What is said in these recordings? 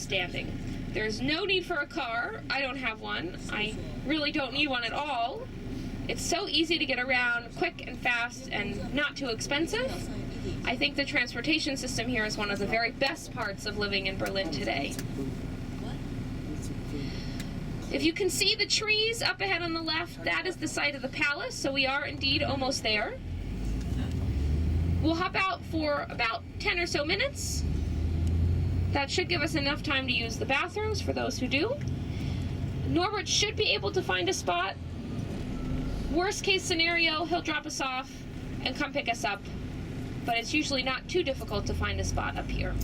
standing. There's no need for a car. I don't have one. I really don't need one at all. It's so easy to get around, quick and fast, and not too expensive. I think the transportation system here is one of the very best parts of living in Berlin today. If you can see the trees up ahead on the left, that is the site of the palace, so we are indeed almost there. We'll hop out for about 10 or so minutes. That should give us enough time to use the bathrooms for those who do. Norbert should be able to find a spot. Worst case scenario, he'll drop us off and come pick us up, but it's usually not too difficult to find a spot up here.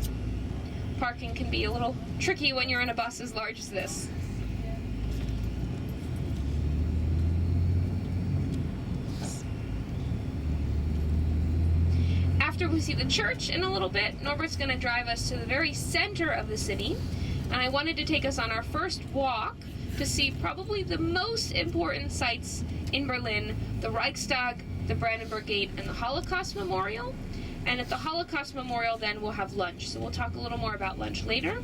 Parking can be a little tricky when you're in a bus as large as this. After we see the church in a little bit, Norbert's going to drive us to the very center of the city, and I wanted to take us on our first walk to see probably the most important sites in Berlin: the Reichstag, the Brandenburg Gate, and the Holocaust Memorial. And at the Holocaust Memorial then we'll have lunch, so we'll talk a little more about lunch later.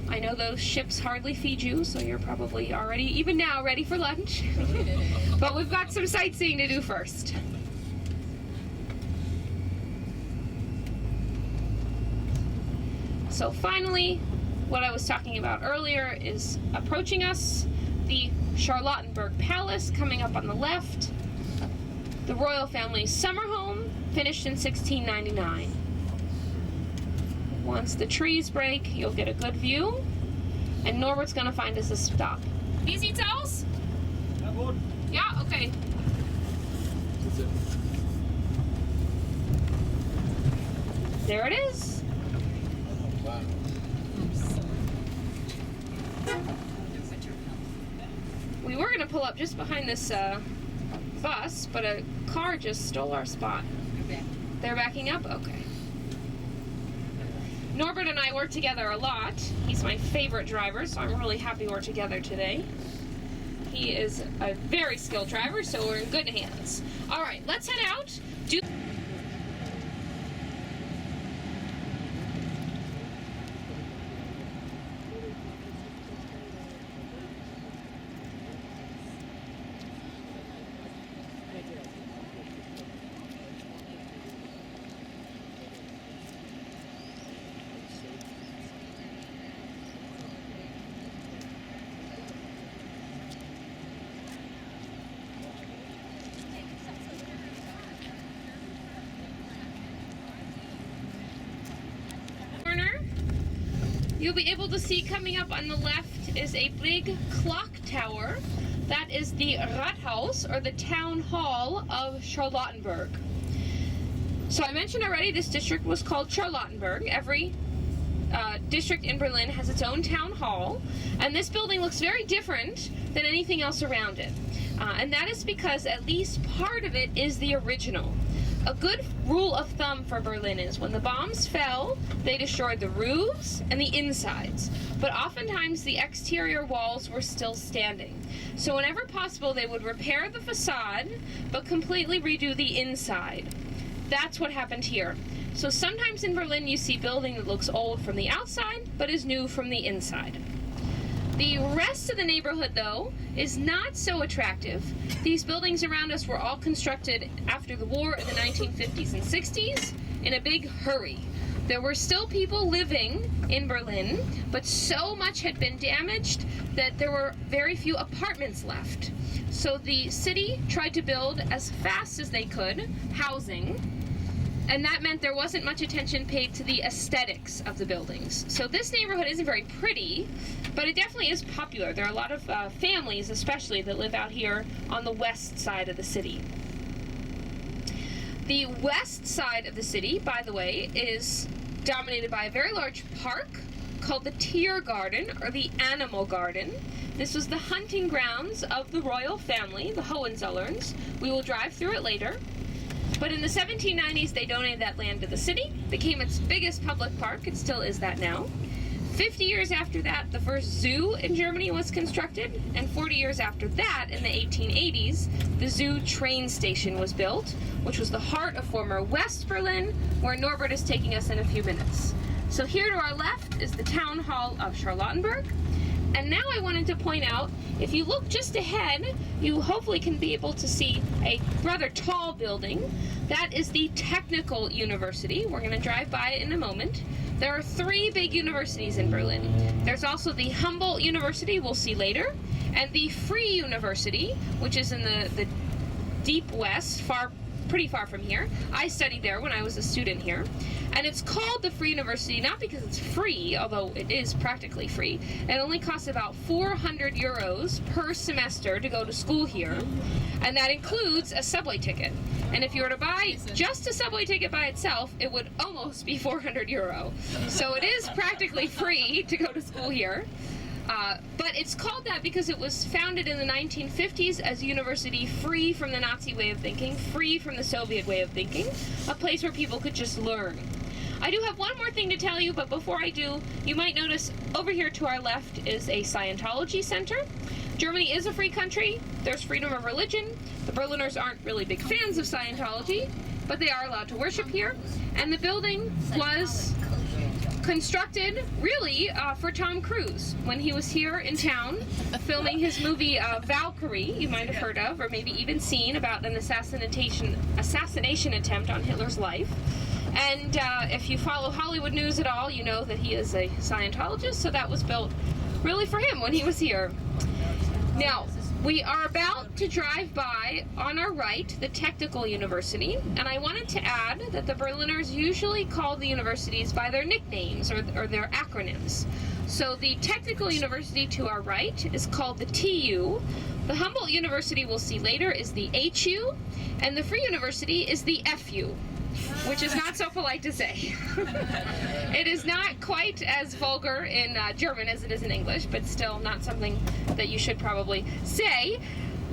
I know those ships hardly feed you, so you're probably already, even now, ready for lunch. But we've got some sightseeing to do first. So finally, what I was talking about earlier is approaching us. The Charlottenburg Palace coming up on the left. The royal family's summer home, finished in 1699. Once the trees break, you'll get a good view. And Norbert's gonna find us a stop. Wie sieht's aus? Ja, gut. Yeah, okay. There it is. We were going to pull up just behind this bus, but a car just stole our spot. They're backing up? Okay. Norbert and I work together a lot. He's my favorite driver, so I'm really happy we're together today. He is a very skilled driver, so we're in good hands. All right, let's head out. You'll be able to see coming up on the left is a big clock tower. That is the Rathaus, or the town hall of Charlottenburg. So I mentioned already this district was called Charlottenburg. Every district in Berlin has its own town hall, and this building looks very different than anything else around it. And that is because at least part of it is the original. A good rule of thumb for Berlin is when the bombs fell, they destroyed the roofs and the insides, but oftentimes the exterior walls were still standing. So whenever possible, they would repair the facade, but completely redo the inside. That's what happened here. So sometimes in Berlin you see building that looks old from the outside, but is new from the inside. The rest of the neighborhood, though, is not so attractive. These buildings around us were all constructed after the war in the 1950s and 60s in a big hurry. There were still people living in Berlin, but so much had been damaged that there were very few apartments left. So the city tried to build as fast as they could housing, and that meant there wasn't much attention paid to the aesthetics of the buildings. So this neighborhood isn't very pretty, but it definitely is popular. There are a lot of families, especially, that live out here on the west side of the city. The west side of the city, by the way, is dominated by a very large park called the Tiergarten, or the Animal Garden. This was the hunting grounds of the royal family, the Hohenzollerns. We will drive through it later. But in the 1790s, they donated that land to the city, became its biggest public park. It still is that now. 50 years after that, the first zoo in Germany was constructed, and 40 years after that, in the 1880s, the zoo train station was built, which was the heart of former West Berlin, where Norbert is taking us in a few minutes. So here to our left is the Town Hall of Charlottenburg. And now I wanted to point out, if you look just ahead, you hopefully can be able to see a rather tall building. That is the Technical University. We're going to drive by it in a moment. There are 3 big universities in Berlin. There's also the Humboldt University, we'll see later, and the Free University, which is in the deep west, pretty far from here. I studied there when I was a student here. And it's called the Free University not because it's free, although it is practically free. It only costs about 400 euros per semester to go to school here. And that includes a subway ticket. And if you were to buy just a subway ticket by itself, it would almost be 400 euro. So it is practically free to go to school here. But it's called that because it was founded in the 1950s as a university free from the Nazi way of thinking, free from the Soviet way of thinking, a place where people could just learn. I do have one more thing to tell you, but before I do, you might notice over here to our left is a Scientology center. Germany is a free country. There's freedom of religion. The Berliners aren't really big fans of Scientology, but they are allowed to worship here. And the building was constructed really for Tom Cruise when he was here in town filming his movie Valkyrie, you might have heard of or maybe even seen, about an assassination attempt on Hitler's life. And if you follow Hollywood news at all, you know that he is a Scientologist, so that was built really for him when he was here. Now, we are about to drive by, on our right, the Technical University, and I wanted to add that the Berliners usually call the universities by their nicknames or their acronyms. So the Technical University to our right is called the TU, the Humboldt University we'll see later is the HU, and the Free University is the FU, which is not so polite to say. It is not quite as vulgar in German as it is in English, but still not something that you should probably say.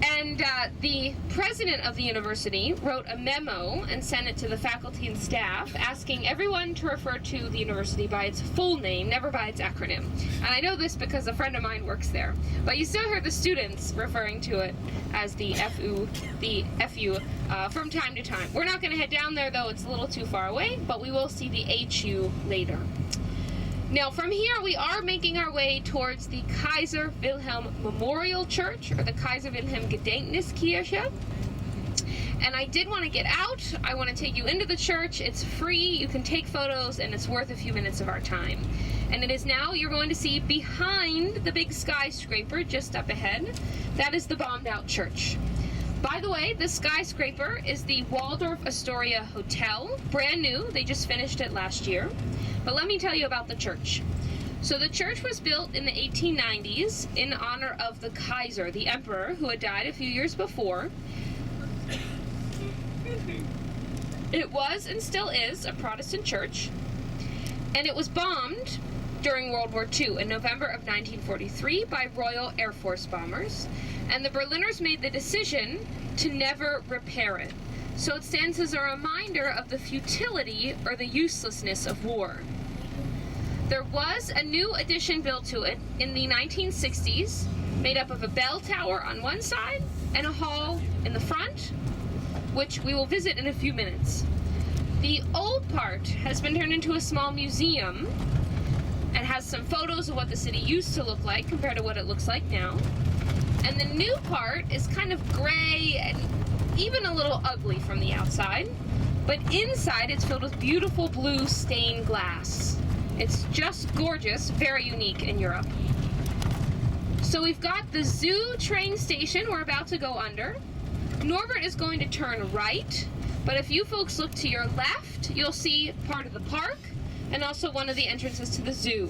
And the president of the university wrote a memo and sent it to the faculty and staff asking everyone to refer to the university by its full name, never by its acronym. And I know this because a friend of mine works there. But you still hear the students referring to it as the FU from time to time. We're not going to head down there, though. It's a little too far away, but we will see the HU later. Now, from here, we are making our way towards the Kaiser Wilhelm Memorial Church, or the Kaiser Wilhelm Gedenkniskirche. And I did want to get out. I want to take you into the church. It's free. You can take photos, and it's worth a few minutes of our time. And it is now you're going to see behind the big skyscraper just up ahead. That is the bombed-out church. By the way, this skyscraper is the Waldorf Astoria Hotel. Brand new. They just finished it last year. But let me tell you about the church. So the church was built in the 1890s in honor of the Kaiser, the emperor, who had died a few years before. It was and still is a Protestant church. And it was bombed during World War II in November of 1943 by Royal Air Force bombers. And the Berliners made the decision to never repair it. So it stands as a reminder of the futility or the uselessness of war. There was a new addition built to it in the 1960s, made up of a bell tower on one side and a hall in the front, which we will visit in a few minutes. The old part has been turned into a small museum and has some photos of what the city used to look like compared to what it looks like now. And the new part is kind of gray and even a little ugly from the outside, but inside it's filled with beautiful blue stained glass. It's just gorgeous, very unique in Europe. So we've got the Zoo train station we're about to go under. Norbert is going to turn right, but if you folks look to your left, you'll see part of the park and also one of the entrances to the zoo.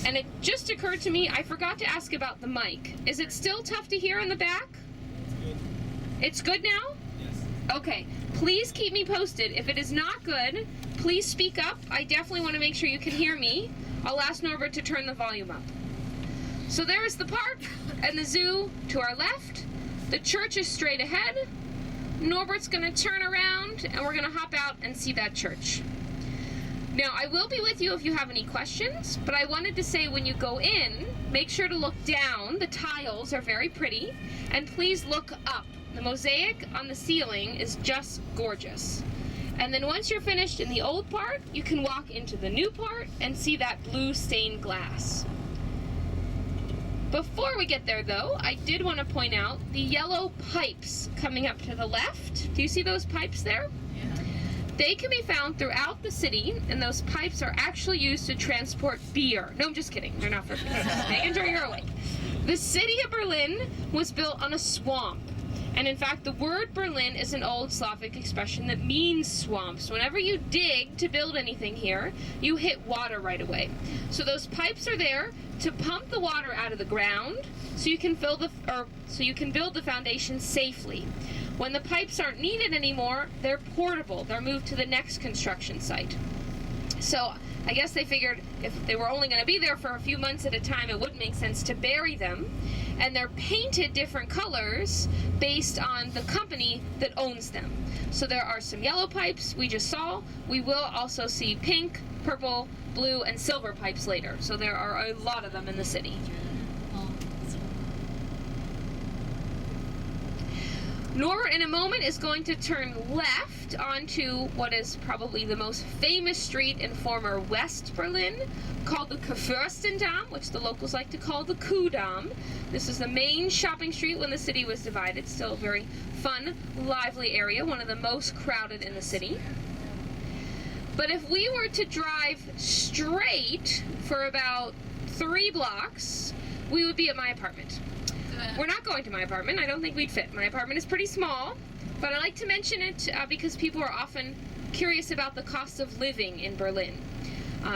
And it just occurred to me, I forgot to ask about the mic. Is it still tough to hear in the back? It's good now? Yes. Okay. Please keep me posted. If it is not good, please speak up. I definitely want to make sure you can hear me. I'll ask Norbert to turn the volume up. So there is the park and the zoo to our left. The church is straight ahead. Norbert's going to turn around and we're going to hop out and see that church. Now, I will be with you if you have any questions, but I wanted to say when you go in, make sure to look down. The tiles are very pretty, and please look up. The mosaic on the ceiling is just gorgeous. And then once you're finished in the old part, you can walk into the new part and see that blue stained glass. Before we get there though, I did want to point out the yellow pipes coming up to the left. Do you see those pipes there? Yeah. They can be found throughout the city, and those pipes are actually used to transport beer. No, I'm just kidding. They're not for beer. Make sure you're awake. The city of Berlin was built on a swamp. And in fact, the word Berlin is an old Slavic expression that means swamps. Whenever you dig to build anything here, you hit water right away. So those pipes are there to pump the water out of the ground so you can build the foundation safely. When the pipes aren't needed anymore, they're portable. They're moved to the next construction site. So I guess they figured if they were only going to be there for a few months at a time, it wouldn't make sense to bury them. And they're painted different colors based on the company that owns them. So there are some yellow pipes we just saw. We will also see pink, purple, blue, and silver pipes later. So there are a lot of them in the city. Norbert in a moment is going to turn left onto what is probably the most famous street in former West Berlin, called the Kurfürstendamm, which the locals like to call the Kuhdamm. This is the main shopping street when the city was divided. Still a very fun, lively area, one of the most crowded in the city. But if we were to drive straight for about 3 blocks, we would be at my apartment. We're not going to my apartment. I don't think we'd fit. My apartment is pretty small, but I like to mention it because people are often curious about the cost of living in Berlin.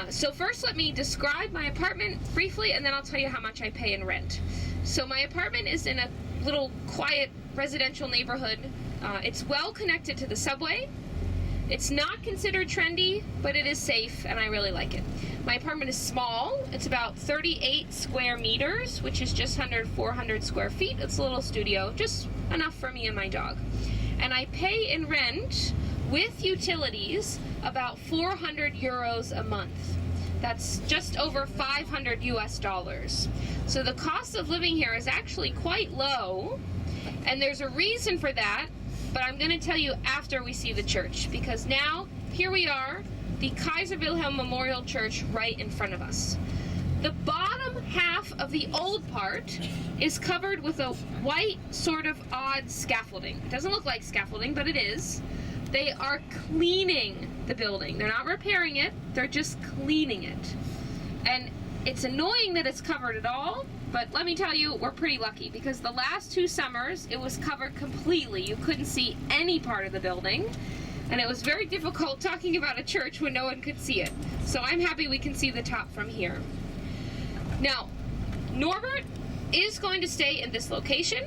So first let me describe my apartment briefly, and then I'll tell you how much I pay in rent. So my apartment is in a little quiet residential neighborhood. It's well connected to the subway. It's not considered trendy, but it is safe, and I really like it. My apartment is small. It's about 38 square meters, which is just under 400 square feet. It's a little studio, just enough for me and my dog. And I pay in rent with utilities about 400 euros a month. That's just over 500 US dollars. So the cost of living here is actually quite low, and there's a reason for that, but I'm going to tell you after we see the church, because now here we are, the Kaiser Wilhelm Memorial Church right in front of us. The bottom half of the old part is covered with a white, sort of odd scaffolding. It doesn't look like scaffolding, but it is. They are cleaning the building. They're not repairing it, they're just cleaning it. And it's annoying that it's covered at all, but let me tell you, we're pretty lucky, because the last 2 summers, it was covered completely. You couldn't see any part of the building. And it was very difficult talking about a church when no one could see it. So I'm happy we can see the top from here. Now, Norbert is going to stay in this location.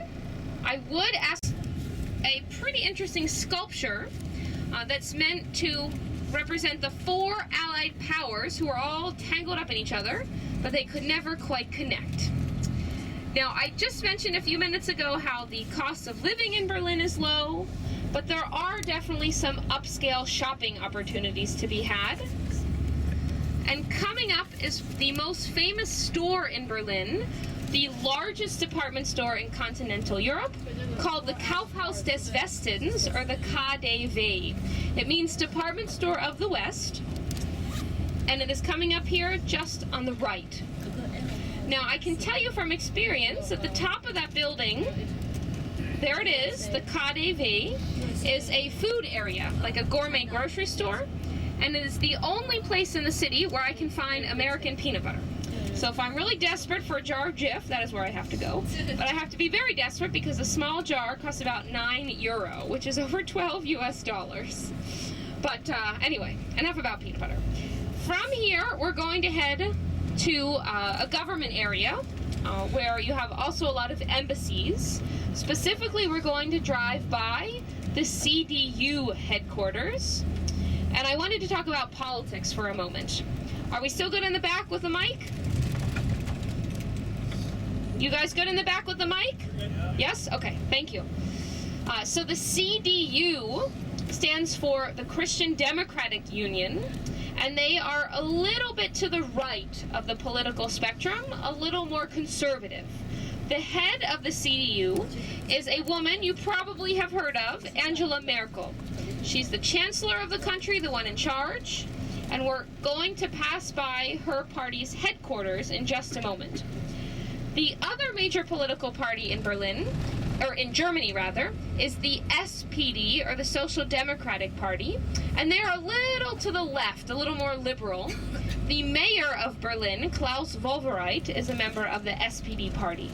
I would ask a pretty interesting sculpture that's meant to represent the 4 Allied powers who are all tangled up in each other, but they could never quite connect. Now, I just mentioned a few minutes ago how the cost of living in Berlin is low, but there are definitely some upscale shopping opportunities to be had. And coming up is the most famous store in Berlin, the largest department store in continental Europe, called the Kaufhaus des Westens, or the KaDeWe. It means Department Store of the West, and it is coming up here just on the right. Now, I can tell you from experience, at the top of that building, there it is, the KaDeWe, is a food area, like a gourmet grocery store, and it is the only place in the city where I can find American peanut butter. So if I'm really desperate for a jar of Jif, that is where I have to go. But I have to be very desperate because a small jar costs about €9, which is over 12 US dollars. But anyway, enough about peanut butter. From here, we're going to head to a government area where you have also a lot of embassies. Specifically, we're going to drive by the CDU headquarters. And I wanted to talk about politics for a moment. Are we still good in the back with the mic? You guys good in the back with the mic? Yeah. Yes? Okay, thank you. So the CDU stands for the Christian Democratic Union, and they are a little bit to the right of the political spectrum, a little more conservative. The head of the CDU is a woman you probably have heard of, Angela Merkel. She's the chancellor of the country, the one in charge, and we're going to pass by her party's headquarters in just a moment. The other major political party in Berlin, or in Germany rather, is the SPD, or the Social Democratic Party, and they're a little to the left, a little more liberal. The mayor of Berlin, Klaus Wowereit, is a member of the SPD party.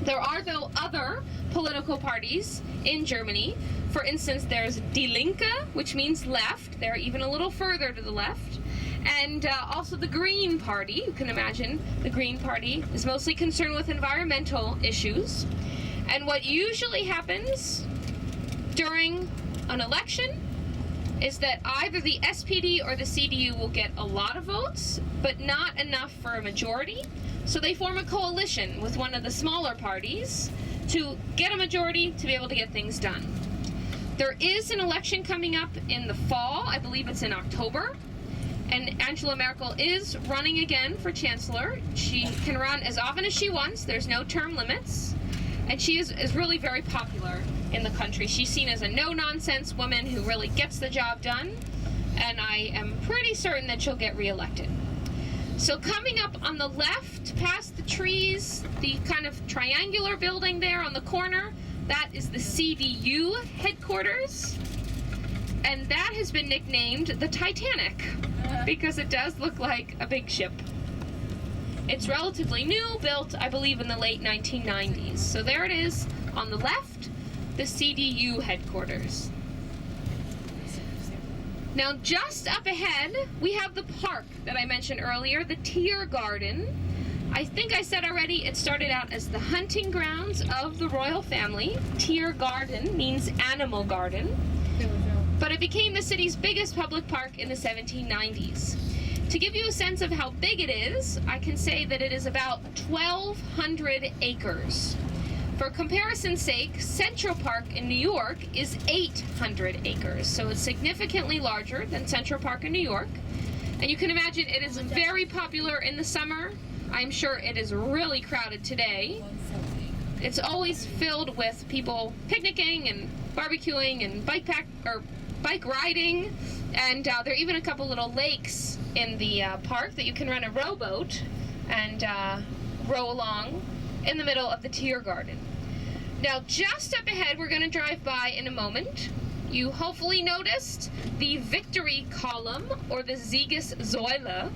There are, though, other political parties in Germany. For instance, there's Die Linke, which means left. They're even a little further to the left. And also the Green Party. You can imagine the Green Party is mostly concerned with environmental issues. And what usually happens during an election is that either the SPD or the CDU will get a lot of votes, but not enough for a majority. So they form a coalition with one of the smaller parties to get a majority to be able to get things done. There is an election coming up in the fall. I believe it's in October. And Angela Merkel is running again for chancellor. She can run as often as she wants. There's no term limits. And she is really very popular in the country. She's seen as a no-nonsense woman who really gets the job done. And I am pretty certain that she'll get reelected. So coming up on the left, past the trees, the kind of triangular building there on the corner, that is the CDU headquarters. And that has been nicknamed the Titanic because it does look like a big ship. It's relatively new, built, I believe, in the late 1990s. So there it is on the left, the CDU headquarters. Now, just up ahead, we have the park that I mentioned earlier, the Tiergarten. I think I said already it started out as the hunting grounds of the royal family. Tiergarten means animal garden. But it became the city's biggest public park in the 1790s. To give you a sense of how big it is, I can say that it is about 1,200 acres. For comparison's sake, Central Park in New York is 800 acres, so it's significantly larger than Central Park in New York. And you can imagine it is very popular in the summer. I'm sure it is really crowded today. It's always filled with people picnicking and barbecuing and bike riding, and there are even a couple little lakes in the park that you can rent a rowboat and row along in the middle of the Tiergarten. Now, just up ahead, we're going to drive by in a moment. You hopefully noticed the Victory Column, or the Siegessäule.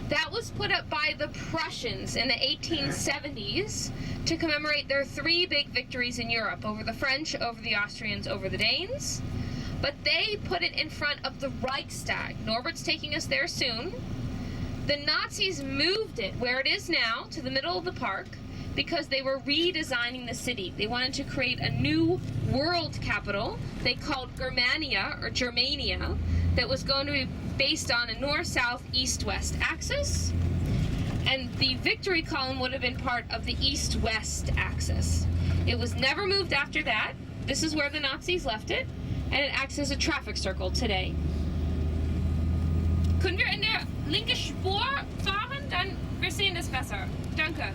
That was put up by the Prussians in the 1870s to commemorate their three big victories in Europe, over the French, over the Austrians, over the Danes. But they put it in front of the Reichstag. Norbert's taking us there soon. The Nazis moved it where it is now to the middle of the park because they were redesigning the city. They wanted to create a new world capital they called Germania, or Germania, that was going to be based on a north-south, east-west axis. And the Victory Column would have been part of the east-west axis. It was never moved after that. This is where the Nazis left it, and it acts as a traffic circle today. Können wir in der linke Spur fahren? Dann wir sehen es besser. Danke.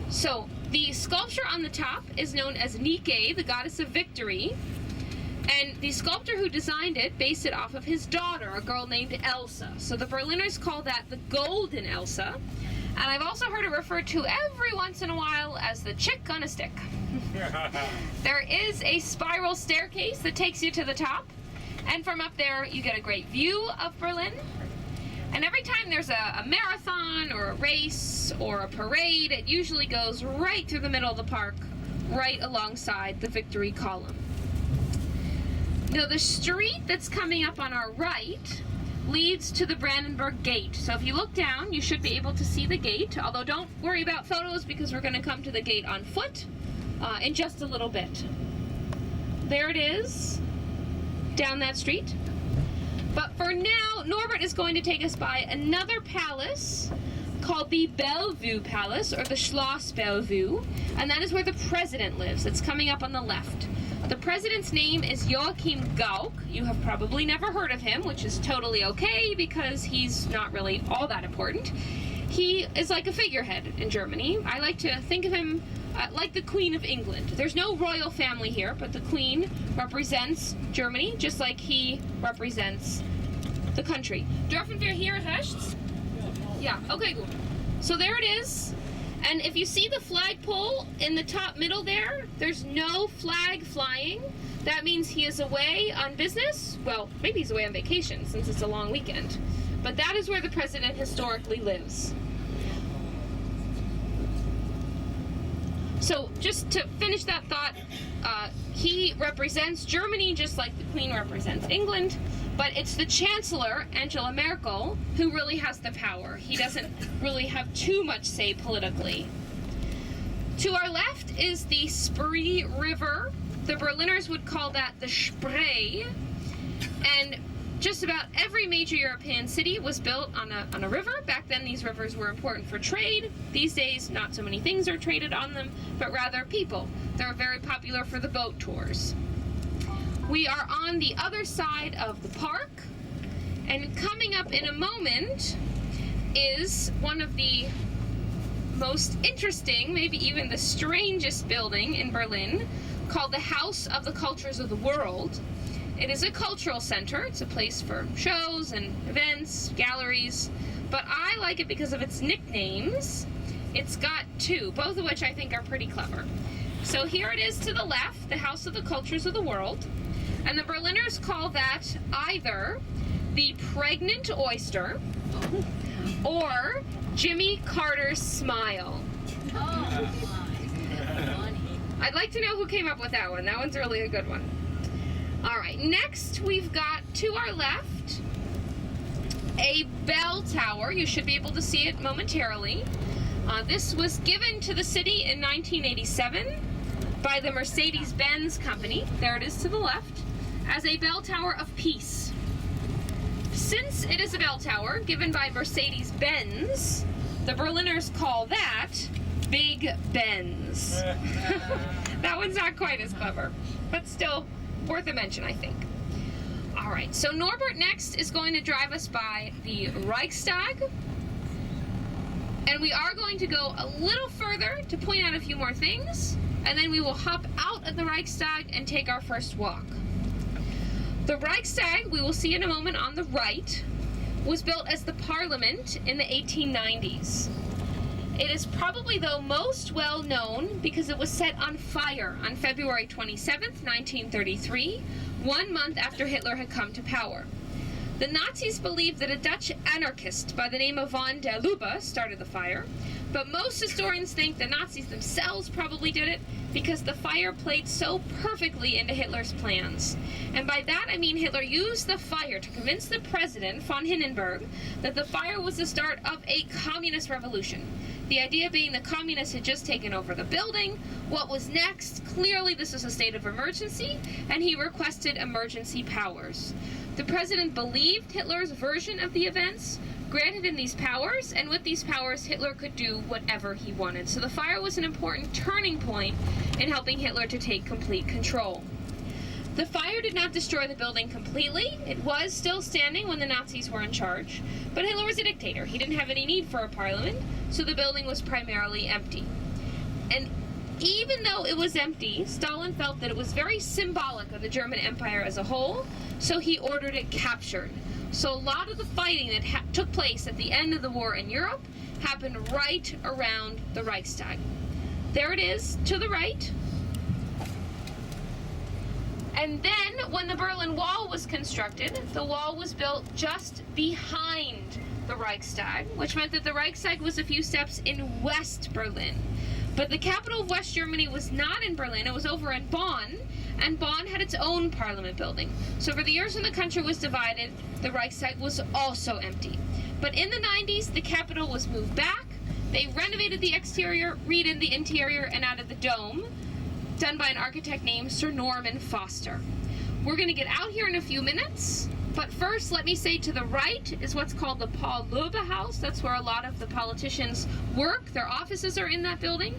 So, the sculpture on the top is known as Nike, the goddess of victory. And the sculptor who designed it based it off of his daughter, a girl named Elsa. So the Berliners call that the Golden Elsa. And I've also heard it referred to every once in a while as the chick on a stick. There is a spiral staircase that takes you to the top. And from up there, you get a great view of Berlin. And every time there's a marathon or a race or a parade, it usually goes right through the middle of the park, right alongside the Victory Column. Now, the street that's coming up on our right leads to the Brandenburg Gate. So if you look down, you should be able to see the gate, although don't worry about photos because we're going to come to the gate on foot in just a little bit. There it is, down that street. But for now, Norbert is going to take us by another palace called the Bellevue Palace, or the Schloss Bellevue, and that is where the president lives. It's coming up on the left. The president's name is Joachim Gauck. You have probably never heard of him, which is totally okay because he's not really all that important. he is like a figurehead in Germany. I like to think of him like the Queen of England. There's no royal family here, but the Queen represents Germany, just like he represents the country. Dürfen wir hier rechts? Yeah, okay, good. So there it is. And if you see the flagpole in the top middle there, there's no flag flying. That means he is away on business. Well, maybe he's away on vacation since it's a long weekend. But that is where the president historically lives. So just to finish that thought, he represents Germany just like the Queen represents England, but it's the Chancellor, Angela Merkel, who really has the power. He doesn't really have too much say politically. To our left is the Spree River. The Berliners would call that the Spree, and just about every major European city was built on a river. Back then, these rivers were important for trade. These days, not so many things are traded on them, but rather people. They're very popular for the boat tours. We are on the other side of the park, and coming up in a moment is one of the most interesting, maybe even the strangest building in Berlin, called the House of the Cultures of the World. It is a cultural center. It's a place for shows and events, galleries, but I like it because of its nicknames. It's got two, both of which I think are pretty clever. So here it is to the left, the House of the Cultures of the World, and the Berliners call that either the Pregnant Oyster or Jimmy Carter's Smile. Oh, funny. I'd like to know who came up with that one. That one's really a good one. All right, next we've got to our left a bell tower. You should be able to see it momentarily. This was given to the city in 1987 by the Mercedes-Benz company, there it is to the left, as a bell tower of peace. Since it is a bell tower given by Mercedes-Benz, the Berliners call that Big Benz. That one's not quite as clever, but still worth a mention, I think. All right, so Norbert next is going to drive us by the Reichstag, and we are going to go a little further to point out a few more things, and then we will hop out of the Reichstag and take our first walk. The Reichstag, we will see in a moment on the right, was built as the Parliament in the 1890s. It is probably, though, most well known because it was set on fire on February 27th, 1933, 1 month after Hitler had come to power. The Nazis believed that a Dutch anarchist by the name of von der Lubbe started the fire, but most historians think the Nazis themselves probably did it because the fire played so perfectly into Hitler's plans. And by that I mean Hitler used the fire to convince the president, von Hindenburg, that the fire was the start of a communist revolution. The idea being the communists had just taken over the building. What was next? Clearly this was a state of emergency, and he requested emergency powers. The president believed Hitler's version of the events, granted him these powers, and with these powers Hitler could do whatever he wanted. So the fire was an important turning point in helping Hitler to take complete control. The fire did not destroy the building completely. It was still standing when the Nazis were in charge, but Hitler was a dictator. He didn't have any need for a parliament, so the building was primarily empty. And even though it was empty, Stalin felt that it was very symbolic of the German Empire as a whole, so he ordered it captured. So a lot of the fighting that took place at the end of the war in Europe happened right around the Reichstag. There it is to the right. And then, when the Berlin Wall was constructed, the wall was built just behind the Reichstag, which meant that the Reichstag was a few steps in West Berlin. But the capital of West Germany was not in Berlin, it was over in Bonn, and Bonn had its own parliament building. So for the years when the country was divided, the Reichstag was also empty. But in the 90s, the capital was moved back, they renovated the exterior, redid the interior, and added the dome, done by an architect named Sir Norman Foster. We're going to get out here in a few minutes, but first let me say to the right is what's called the Paul Löbe House. That's where a lot of the politicians work. Their offices are in that building.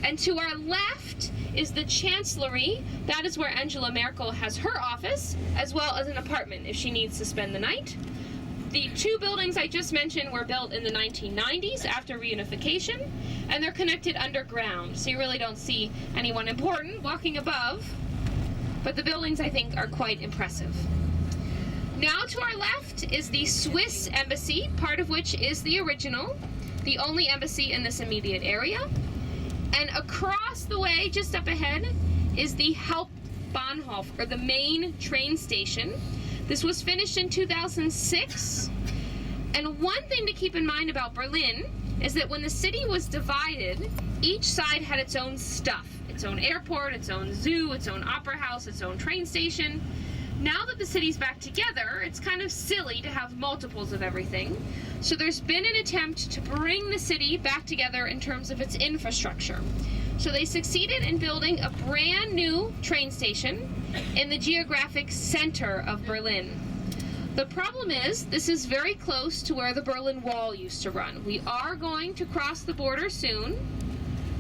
And to our left is the Chancellery. That is where Angela Merkel has her office, as well as an apartment if she needs to spend the night. The two buildings I just mentioned were built in the 1990s after reunification, and they're connected underground, so you really don't see anyone important walking above, but the buildings I think are quite impressive. Now to our left is the Swiss embassy, part of which is the original, the only embassy in this immediate area. And across the way, just up ahead, is the Hauptbahnhof, or the main train station. This was finished in 2006. And one thing to keep in mind about Berlin is that when the city was divided, each side had its own stuff. Its own airport, its own zoo, its own opera house, its own train station. Now that the city's back together, it's kind of silly to have multiples of everything. So there's been an attempt to bring the city back together in terms of its infrastructure. So they succeeded in building a brand new train station in the geographic center of Berlin. The problem is, this is very close to where the Berlin Wall used to run. We are going to cross the border soon.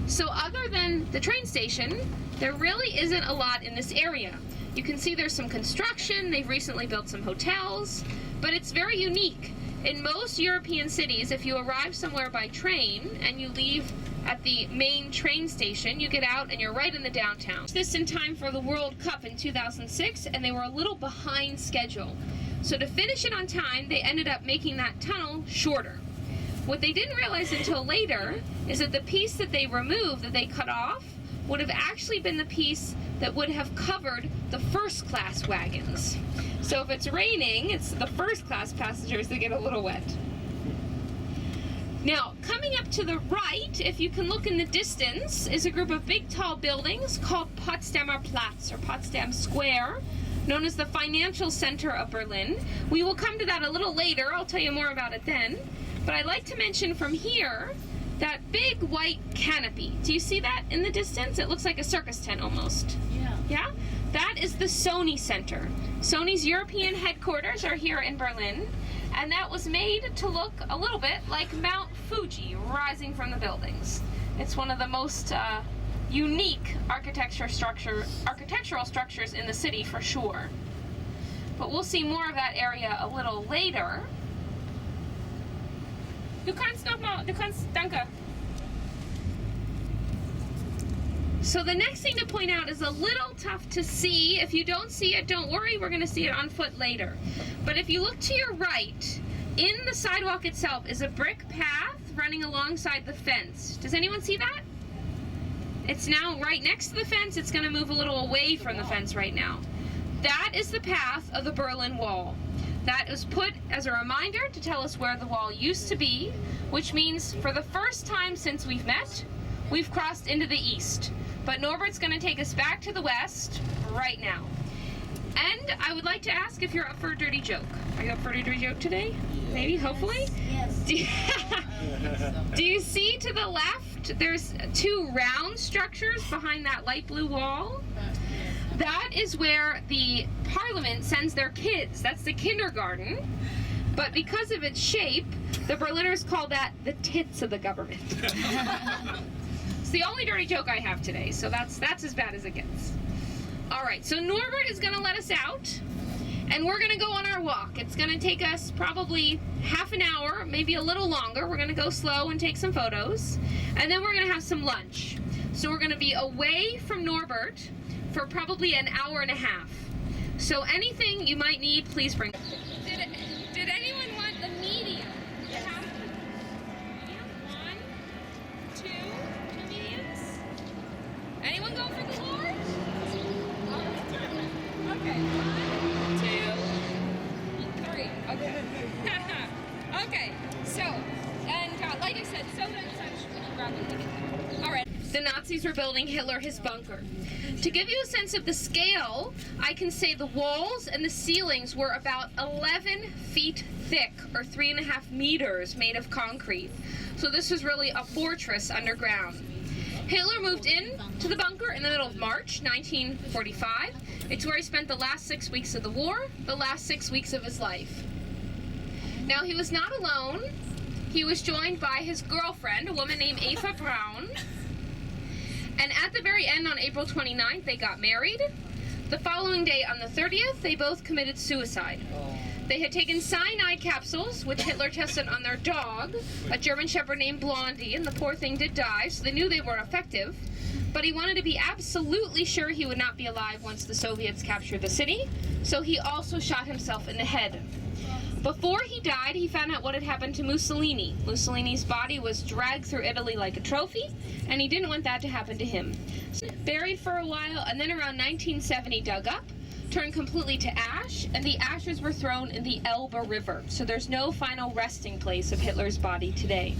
So other than the train station, there really isn't a lot in this area. You can see there's some construction, they've recently built some hotels, but it's very unique. In most European cities, if you arrive somewhere by train and you leave at the main train station, you get out and you're right in the downtown. This in time for the World Cup in 2006, and they were a little behind schedule. So to finish it on time, they ended up making that tunnel shorter. What they didn't realize until later is that the piece that they removed, that they cut off, would have actually been the piece that would have covered the first class wagons. So if it's raining, it's the first class passengers that get a little wet. Now, coming up to the right, if you can look in the distance, is a group of big tall buildings called Potsdamer Platz, or Potsdam Square, known as the financial center of Berlin. We will come to that a little later, I'll tell you more about it then. But I'd like to mention from here that big white canopy. Do you see that in the distance? It looks like a circus tent almost. Yeah. Yeah? That is the Sony Center. Sony's European headquarters are here in Berlin, and that was made to look a little bit like Mount Fuji rising from the buildings. It's one of the most unique architectural structures in the city for sure. But we'll see more of that area a little later. Du kannst danke. So the next thing to point out is a little tough to see. If you don't see it, don't worry, we're going to see it on foot later. But if you look to your right, in the sidewalk itself is a brick path running alongside the fence. Does anyone see that? It's now right next to the fence. It's going to move a little away from the fence right now. That is the path of the Berlin Wall. That is put as a reminder to tell us where the wall used to be, which means for the first time since we've met, we've crossed into the east. But Norbert's going to take us back to the west right now. And I would like to ask if you're up for a dirty joke. Are you up for a dirty joke today? Maybe, hopefully? Yes. Do you see to the left, there's two round structures behind that light blue wall? That is where the parliament sends their kids. That's the kindergarten. But because of its shape, the Berliners call that the tits of the government. It's the only dirty joke I have today, so that's as bad as it gets. All right, so Norbert is going to let us out, and we're going to go on our walk. It's going to take us probably half an hour, maybe a little longer. We're going to go slow and take some photos, and then we're going to have some lunch. So we're going to be away from Norbert for probably an hour and a half. So anything you might need, please bring. Did anyone want the medium? Yes. Medium? 1, 2 mediums? Anyone go for the large? Okay. 1, 2, 3. Okay. Okay. So, and like I said, soda and such rather than get them. All right. The Nazis were building Hitler his bunker. To give you a sense of the scale, I can say the walls and the ceilings were about 11 feet thick, or 3.5 meters, made of concrete. So this was really a fortress underground. Hitler moved in to the bunker in the middle of March 1945. It's where he spent the last 6 weeks of the war, the last 6 weeks of his life. Now, he was not alone. He was joined by his girlfriend, a woman named Eva Braun. And at the very end, on April 29th, they got married. The following day, on the 30th, they both committed suicide. They had taken cyanide capsules, which Hitler tested on their dog, a German shepherd named Blondie, and the poor thing did die, so they knew they were effective. But he wanted to be absolutely sure he would not be alive once the Soviets captured the city, so he also shot himself in the head. Before he died, he found out what had happened to Mussolini. Mussolini's body was dragged through Italy like a trophy, and he didn't want that to happen to him. So buried for a while, and then around 1970 dug up, turned completely to ash, and the ashes were thrown in the Elbe River. So there's no final resting place of Hitler's body today.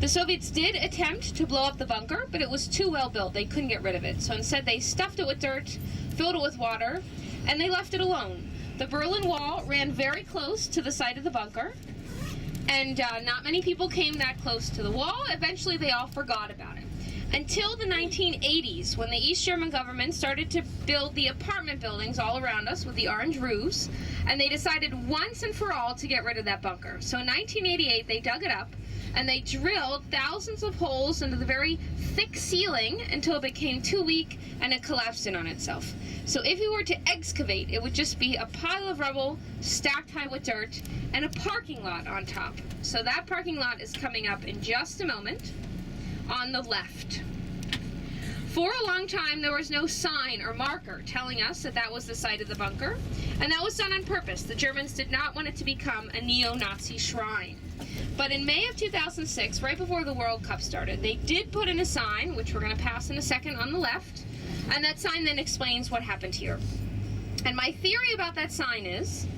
The Soviets did attempt to blow up the bunker, but it was too well built. They couldn't get rid of it. So instead they stuffed it with dirt, filled it with water, and they left it alone. The Berlin Wall ran very close to the site of the bunker, and not many people came that close to the wall. Eventually they all forgot about it. Until the 1980s, when the East German government started to build the apartment buildings all around us with the orange roofs, and they decided once and for all to get rid of that bunker. So in 1988 they dug it up, and they drilled thousands of holes into the very thick ceiling until it became too weak and it collapsed in on itself. So if you were to excavate, it would just be a pile of rubble stacked high with dirt and a parking lot on top. So that parking lot is coming up in just a moment on the left. For a long time, there was no sign or marker telling us that that was the site of the bunker, and that was done on purpose. The Germans did not want it to become a neo-Nazi shrine. But in May of 2006, right before the World Cup started, they did put in a sign, which we're going to pass in a second on the left, and that sign then explains what happened here. And my theory about that sign is,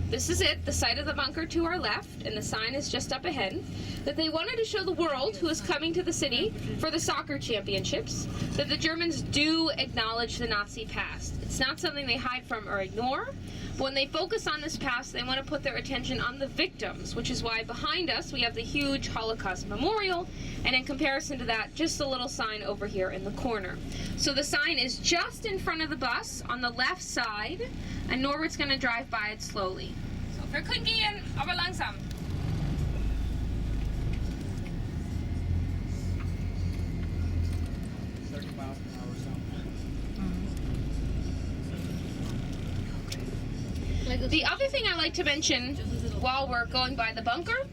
this is it, the site of the bunker to our left, and the sign is just up ahead, that they wanted to show the world who is coming to the city for the soccer championships that the Germans do acknowledge the Nazi past. It's not something they hide from or ignore. But when they focus on this past, they want to put their attention on the victims, which is why behind us we have the huge Holocaust memorial, and in comparison to that, just a little sign over here in the corner. So the sign is just in front of the bus on the left side, and Norbert's going to drive by it slowly. So, wir können gehen, aber langsam. 30 miles per hour something. The other thing I like to mention while we're going by the bunker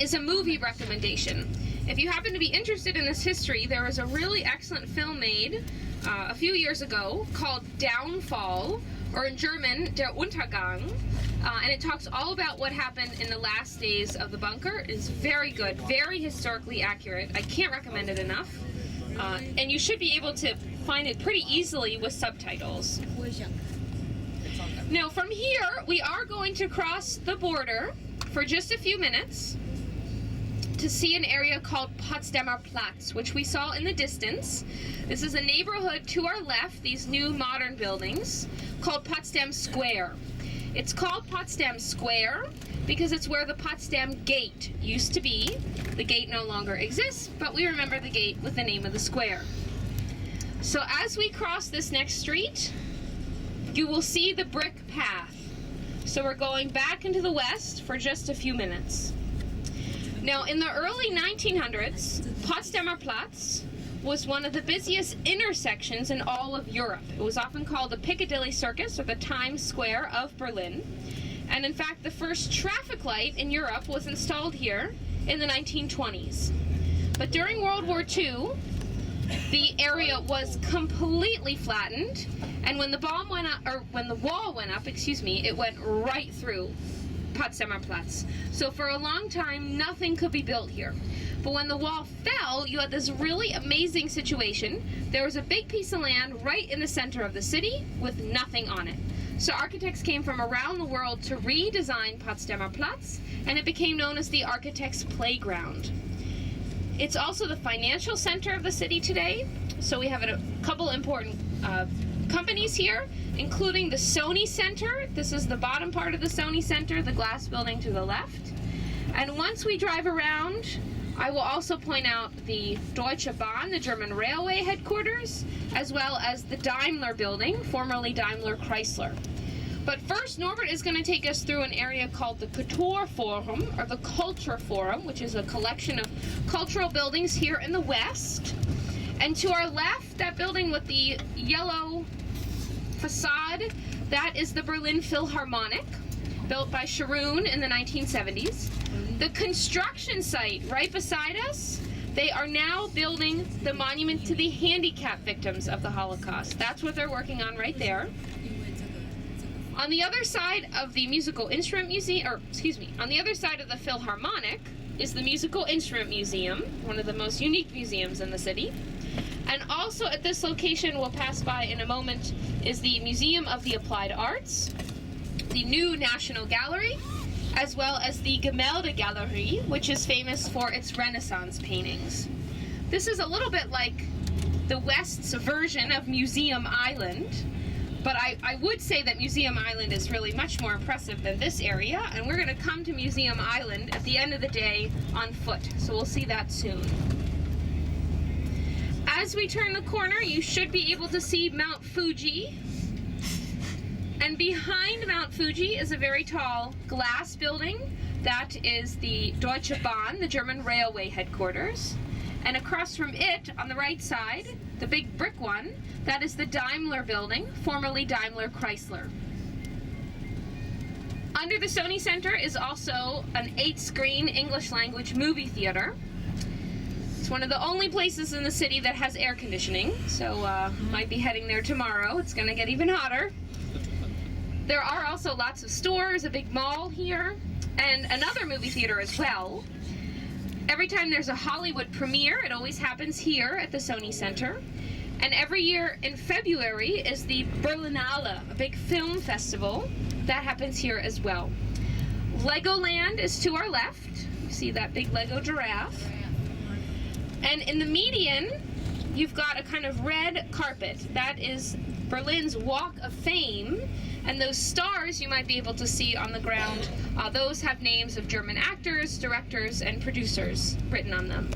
is a movie recommendation. If you happen to be interested in this history, there was a really excellent film made a few years ago called Downfall, or in German, Der Untergang, and it talks all about what happened in the last days of the bunker. It is very good, very historically accurate. I can't recommend it enough, and you should be able to find it pretty easily with subtitles. Now from here, we are going to cross the border for just a few minutes to see an area called Potsdamer Platz, which we saw in the distance. This is a neighborhood to our left, these new modern buildings, called Potsdam Square. It's called Potsdam Square because it's where the Potsdam Gate used to be. The gate no longer exists, but we remember the gate with the name of the square. So as we cross this next street, you will see the brick path. So we're going back into the west for just a few minutes. Now, in the early 1900s, Potsdamer Platz was one of the busiest intersections in all of Europe. It was often called the Piccadilly Circus, or the Times Square of Berlin. And in fact, the first traffic light in Europe was installed here in the 1920s. But during World War II, the area was completely flattened, and when the wall went up, it went right through Potsdamer Platz. So for a long time, nothing could be built here. But when the wall fell, you had this really amazing situation. There was a big piece of land right in the center of the city with nothing on it. So architects came from around the world to redesign Potsdamer Platz, and it became known as the Architects' Playground. It's also the financial center of the city today. So we have a couple important companies here, including the Sony Center. This is the bottom part of the Sony Center, the glass building to the left. And once we drive around, I will also point out the Deutsche Bahn, the German railway headquarters, as well as the Daimler building, formerly Daimler Chrysler. But first, Norbert is going to take us through an area called the Kulturforum, or the Culture Forum, which is a collection of cultural buildings here in the west. And to our left, that building with the yellow facade, that is the Berlin Philharmonic. built by Sharoon in the 1970s. The construction site right beside us, they are now building the monument to the handicapped victims of the Holocaust. That's what they're working on right there. On the other side of the Musical Instrument Museum, or excuse me, on the other side of the Philharmonic is the Musical Instrument Museum, one of the most unique museums in the city. And also at this location we'll pass by in a moment is the Museum of the Applied Arts, the new National Gallery, as well as the Gemälde Galerie, which is famous for its Renaissance paintings. This is a little bit like the West's version of Museum Island, but I would say that Museum Island is really much more impressive than this area, and we're going to come to Museum Island at the end of the day on foot, so we'll see that soon. As we turn the corner, you should be able to see Mount Fuji, and behind Mount Fuji is a very tall glass building. That is the Deutsche Bahn, the German railway headquarters. And across from it, on the right side, the big brick one, that is the Daimler building, formerly Daimler Chrysler. Under the Sony Center is also an 8-screen English language movie theater. It's one of the only places in the city that has air conditioning, so might be heading there tomorrow. It's gonna get even hotter. There are also lots of stores, a big mall here, and another movie theater as well. Every time there's a Hollywood premiere, it always happens here at the Sony Center. And every year in February is the Berlinale, a big film festival that happens here as well. Legoland is to our left. You see that big Lego giraffe. And in the median, you've got a kind of red carpet. That is Berlin's Walk of Fame. And those stars you might be able to see on the ground, those have names of German actors, directors, and producers written on them.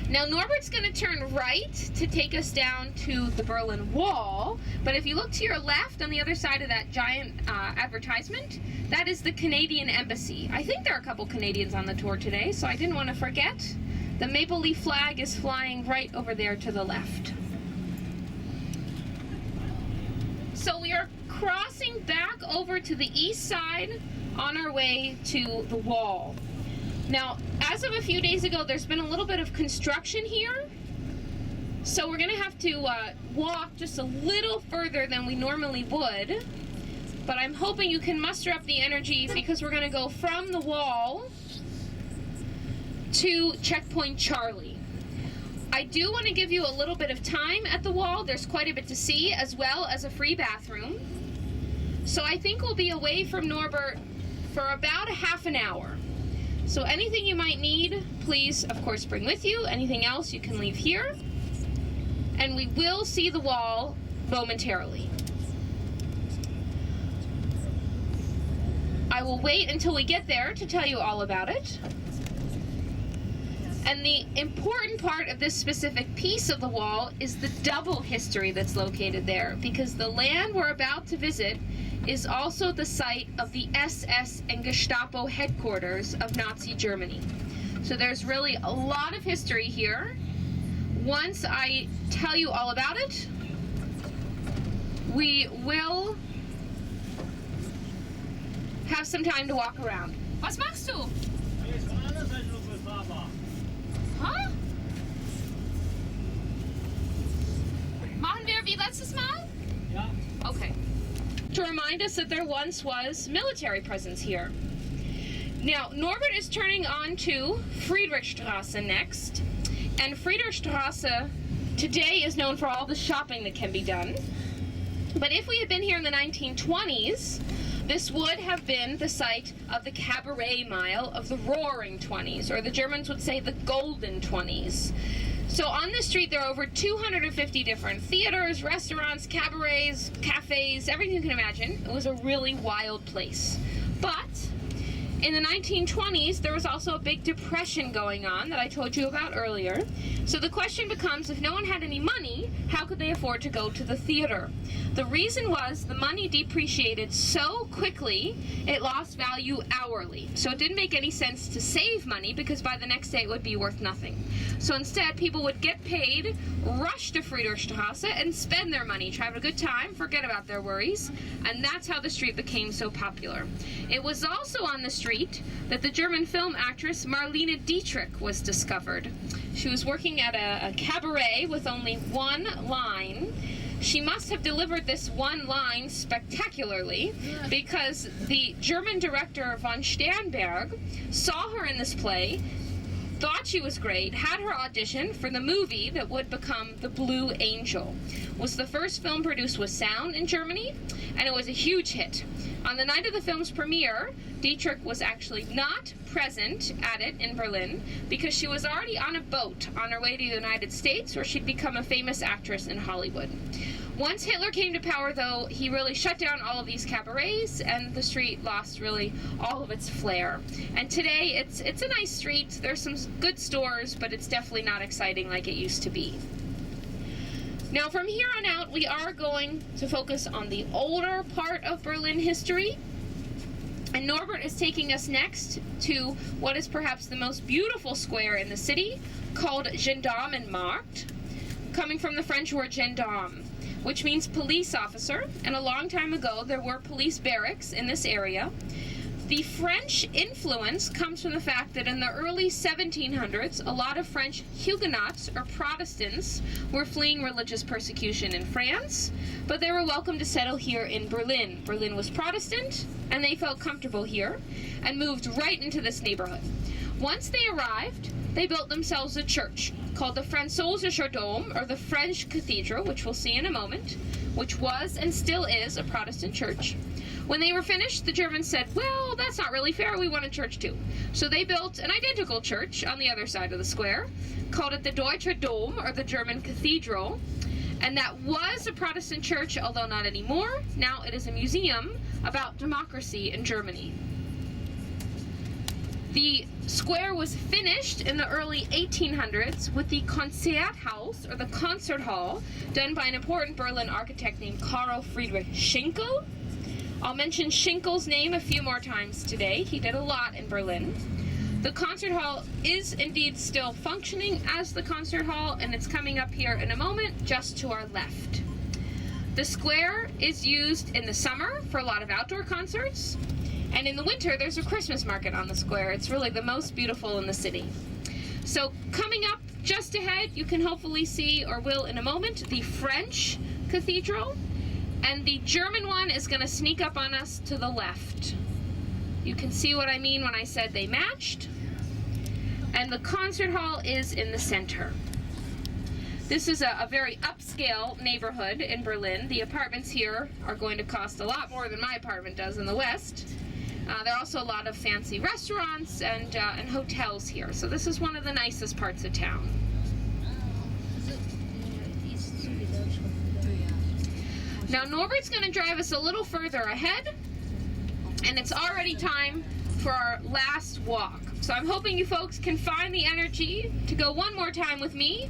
Now Norbert's going to turn right to take us down to the Berlin Wall, but if you look to your left on the other side of that giant advertisement, that is the Canadian Embassy. I think there are a couple Canadians on the tour today, so I didn't want to forget. The maple leaf flag is flying right over there to the left. So we are crossing back over to the east side on our way to the wall. Now, as of a few days ago, there's been a little bit of construction here, so we're going to have to walk just a little further than we normally would, but I'm hoping you can muster up the energy because we're going to go from the wall to Checkpoint Charlie. I do want to give you a little bit of time at the wall. There's quite a bit to see, as well as a free bathroom. So I think we'll be away from Norbert for about a half an hour. So anything you might need, please, of course, bring with you. Anything else you can leave here. And we will see the wall momentarily. I will wait until we get there to tell you all about it. And the important part of this specific piece of the wall is the double history that's located there, because the land we're about to visit is also the site of the SS and Gestapo headquarters of Nazi Germany. So there's really a lot of history here. Once I tell you all about it, we will have some time to walk around. Was machst du? Huh? Machen wir wie letztes Mal? Ja. Okay. To remind us that there once was military presence here. Now, Norbert is turning on to Friedrichstrasse next. And Friedrichstrasse today is known for all the shopping that can be done. But if we had been here in the 1920s, this would have been the site of the cabaret mile of the Roaring Twenties, or the Germans would say the Golden Twenties. So on this street there are over 250 different theaters, restaurants, cabarets, cafes, everything you can imagine. It was a really wild place. But In the 1920s, there was also a big depression going on that I told you about earlier. So the question becomes, if no one had any money, how could they afford to go to the theater? The reason was the money depreciated so quickly, it lost value hourly. So it didn't make any sense to save money because by the next day it would be worth nothing. So instead, people would get paid, rush to Friedrichstrasse, and spend their money, try to have a good time, forget about their worries, and that's how the street became so popular. It was also on the street that the German film actress Marlene Dietrich was discovered. She was working at a cabaret with only one line. She must have delivered this one line spectacularly because the German director von Sternberg saw her in this play, thought she was great, had her audition for the movie that would become The Blue Angel. It was the first film produced with sound in Germany, and it was a huge hit. On the night of the film's premiere, Dietrich was actually not present at it in Berlin because she was already on a boat on her way to the United States, where she'd become a famous actress in Hollywood. Once Hitler came to power, though, he really shut down all of these cabarets, and the street lost really all of its flair. And today, it's a nice street. There's some good stores, but it's definitely not exciting like it used to be. Now, from here on out, we are going to focus on the older part of Berlin history. And Norbert is taking us next to what is perhaps the most beautiful square in the city, called Gendarmenmarkt, coming from the French word gendarme, which means police officer, and a long time ago there were police barracks in this area. The French influence comes from the fact that in the early 1700s, a lot of French Huguenots, or Protestants, were fleeing religious persecution in France, but they were welcome to settle here in Berlin. Berlin was Protestant, and they felt comfortable here, and moved right into this neighborhood. Once they arrived, they built themselves a church called the Französischer Dom, or the French Cathedral, which we'll see in a moment, which was and still is a Protestant church. When they were finished, the Germans said, well, that's not really fair, we want a church too. So they built an identical church on the other side of the square, called it the Deutscher Dom, or the German Cathedral, and that was a Protestant church, although not anymore. Now it is a museum about democracy in Germany. The square was finished in the early 1800s with the Konzerthaus, or the concert hall, done by an important Berlin architect named Karl Friedrich Schinkel. I'll mention Schinkel's name a few more times today. He did a lot in Berlin. The concert hall is indeed still functioning as the concert hall, and it's coming up here in a moment, just to our left. The square is used in the summer for a lot of outdoor concerts, and in the winter there's a Christmas market on the square. It's really the most beautiful in the city. So coming up just ahead, you can hopefully see, or will in a moment, the French Cathedral. And the German one is going to sneak up on us to the left. You can see what I mean when I said they matched. And the concert hall is in the center. This is a very upscale neighborhood in Berlin. The apartments here are going to cost a lot more than my apartment does in the West. There are also a lot of fancy restaurants and hotels here. So this is one of the nicest parts of town. Now Norbert's going to drive us a little further ahead, and it's already time for our last walk. So I'm hoping you folks can find the energy to go one more time with me.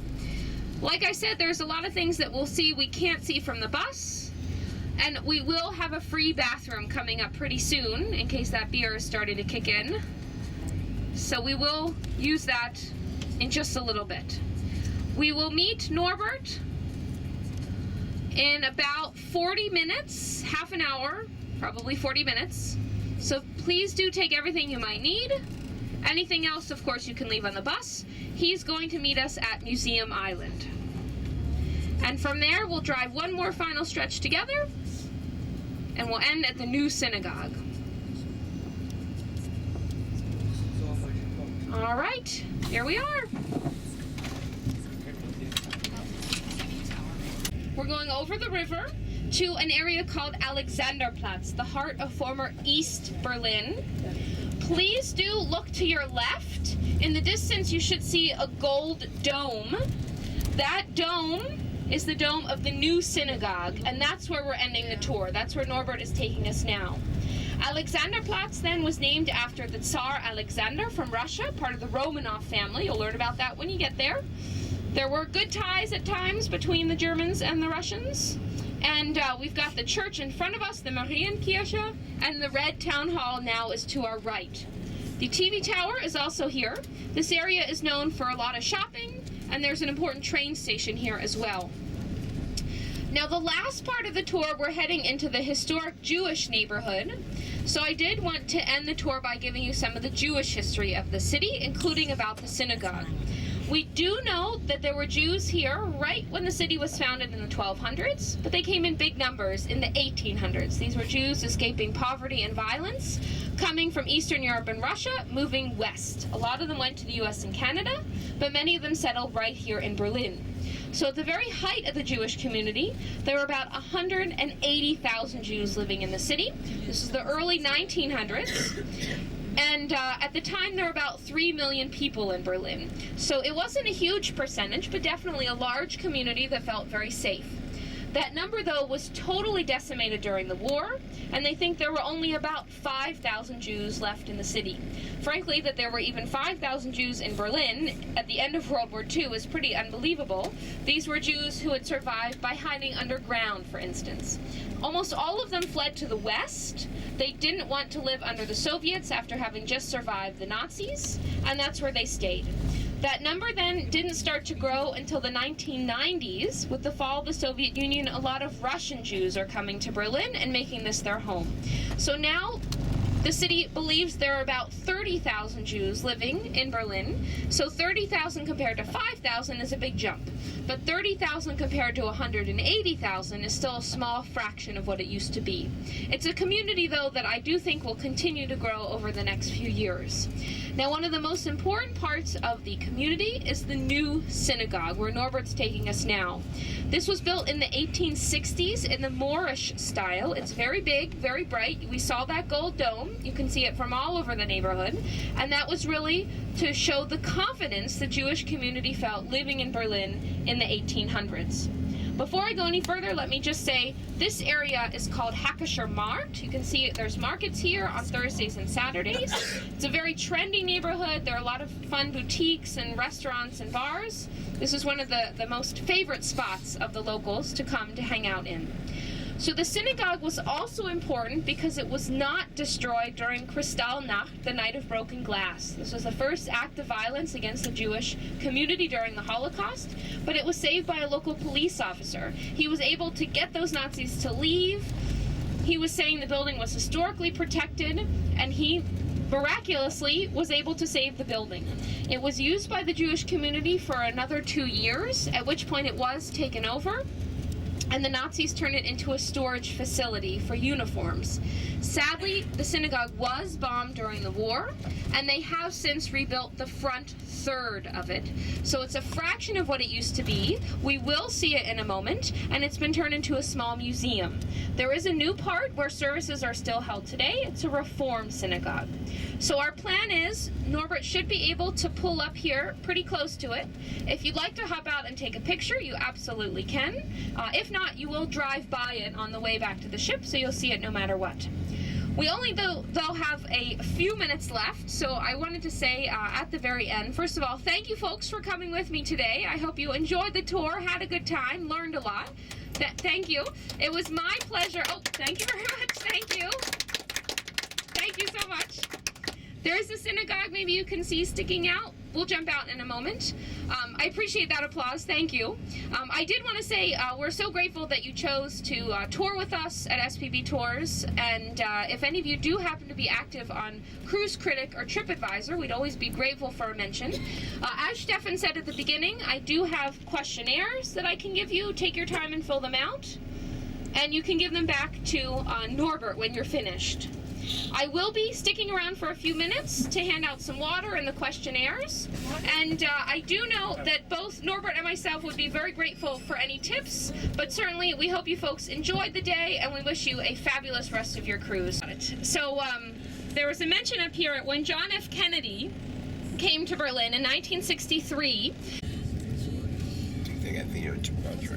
Like I said, there's a lot of things that we'll see we can't see from the bus, and we will have a free bathroom coming up pretty soon, in case that beer is starting to kick in. So we will use that in just a little bit. We will meet Norbert in about 40 minutes, half an hour, probably 40 minutes. So please do take everything you might need. Anything else, of course, you can leave on the bus. He's going to meet us at Museum Island. And from there, we'll drive one more final stretch together, and we'll end at the new synagogue. All right, here we are. We're going over the river to an area called Alexanderplatz, the heart of former East Berlin. Please do look to your left. In the distance, you should see a gold dome. That dome is the dome of the new synagogue, and that's where we're ending the tour. That's where Norbert is taking us now. Alexanderplatz then was named after the Tsar Alexander from Russia, part of the Romanov family. You'll learn about that when you get there. There were good ties at times between the Germans and the Russians. And we've got the church in front of us, the Marienkirche, and the red town hall now is to our right. The TV tower is also here. This area is known for a lot of shopping, and there's an important train station here as well. Now the last part of the tour, we're heading into the historic Jewish neighborhood. So I did want to end the tour by giving you some of the Jewish history of the city, including about the synagogue. We do know that there were Jews here right when the city was founded in the 1200s, but they came in big numbers in the 1800s. These were Jews escaping poverty and violence, coming from Eastern Europe and Russia, moving west. A lot of them went to the US and Canada, but many of them settled right here in Berlin. So at the very height of the Jewish community, there were about 180,000 Jews living in the city. This is the early 1900s. And at the time, there were about 3 million people in Berlin. So it wasn't a huge percentage, but definitely a large community that felt very safe. That number, though, was totally decimated during the war, and they think there were only about 5,000 Jews left in the city. Frankly, that there were even 5,000 Jews in Berlin at the end of World War II is pretty unbelievable. These were Jews who had survived by hiding underground, for instance. Almost all of them fled to the west. They didn't want to live under the Soviets after having just survived the Nazis, and that's where they stayed. That number then didn't start to grow until the 1990s. With the fall of the Soviet Union, a lot of Russian Jews are coming to Berlin and making this their home. So now the city believes there are about 30,000 Jews living in Berlin. So 30,000 compared to 5,000 is a big jump. But 30,000 compared to 180,000 is still a small fraction of what it used to be. It's a community, though, that I do think will continue to grow over the next few years. Now, one of the most important parts of the community is the new synagogue, where Norbert's taking us now. This was built in the 1860s in the Moorish style. It's very big, very bright. We saw that gold dome. You can see it from all over the neighborhood. And that was really to show the confidence the Jewish community felt living in Berlin in the 1800s. Before I go any further, let me just say this area is called Hackischer Markt. You can see there's markets here on Thursdays and Saturdays. It's a very trendy neighborhood. There are a lot of fun boutiques and restaurants and bars. This is one of the most favorite spots of the locals to come to hang out in. So the synagogue was also important because it was not destroyed during Kristallnacht, the night of broken glass. This was the first act of violence against the Jewish community during the Holocaust, but it was saved by a local police officer. He was able to get those Nazis to leave. He was saying the building was historically protected, and he miraculously was able to save the building. It was used by the Jewish community for another 2 years, at which point it was taken over, and the Nazis turned it into a storage facility for uniforms. Sadly, the synagogue was bombed during the war, and they have since rebuilt the front third of it. So it's a fraction of what it used to be. We will see it in a moment, and it's been turned into a small museum. There is a new part where services are still held today. It's a Reform synagogue. So our plan is, Norbert should be able to pull up here pretty close to it. If you'd like to hop out and take a picture, you absolutely can. If not, you will drive by it on the way back to the ship, so you'll see it no matter what. We only, though, have a few minutes left, so I wanted to say at the very end, first of all, thank you folks for coming with me today. I hope you enjoyed the tour, had a good time, learned a lot. Thank you. It was my pleasure. Oh, thank you very much. Thank you. Thank you so much. There's the synagogue maybe you can see sticking out. We'll jump out in a moment. I appreciate that applause. Thank you. I did want to say we're so grateful that you chose to tour with us at SPB Tours. And if any of you do happen to be active on Cruise Critic or TripAdvisor, we'd always be grateful for a mention. As Stefan said at the beginning, I do have questionnaires that I can give you. Take your time and fill them out. And you can give them back to Norbert when you're finished. I will be sticking around for a few minutes to hand out some water and the questionnaires. And I do know that both Norbert and myself would be very grateful for any tips, but certainly we hope you folks enjoyed the day, and we wish you a fabulous rest of your cruise. So there was a mention up here when John F. Kennedy came to Berlin in 1963. They got video about your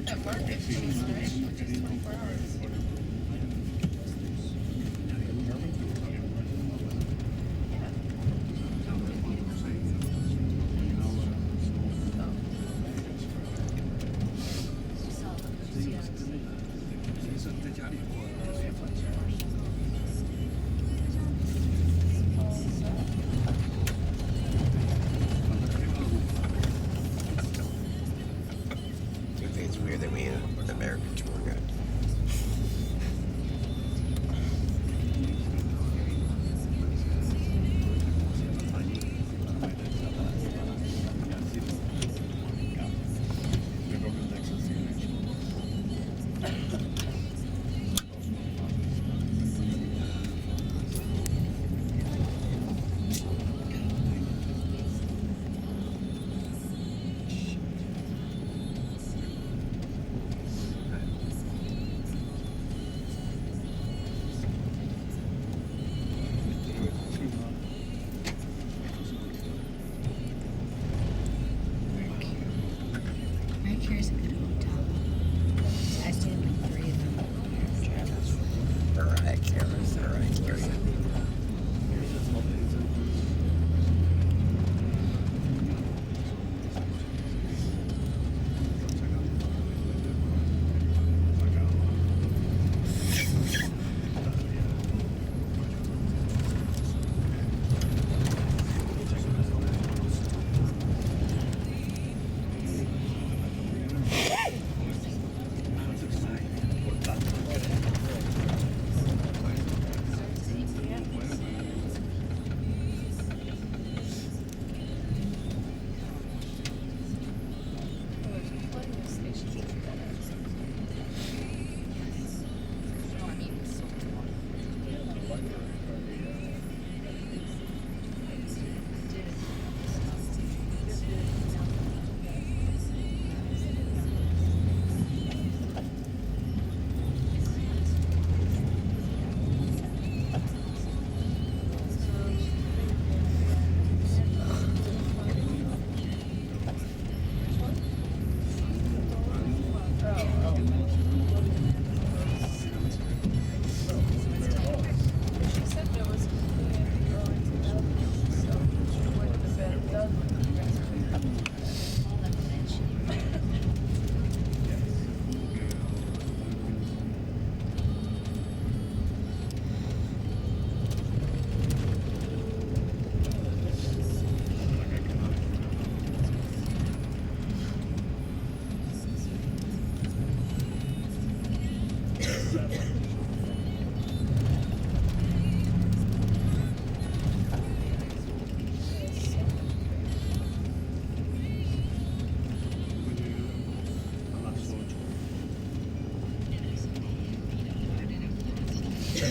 Okay,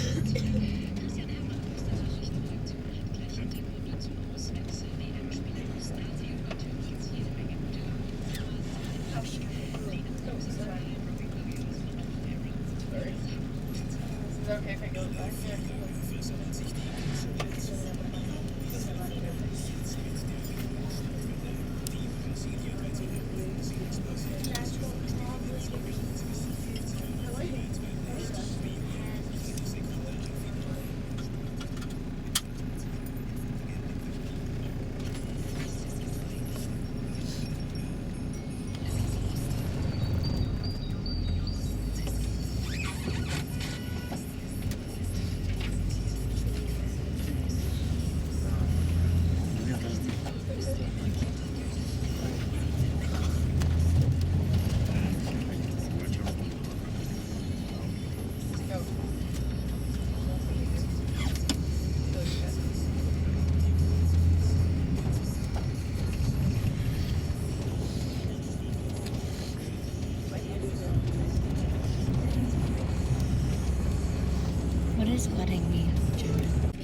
if I go back there. What is wedding mean in German?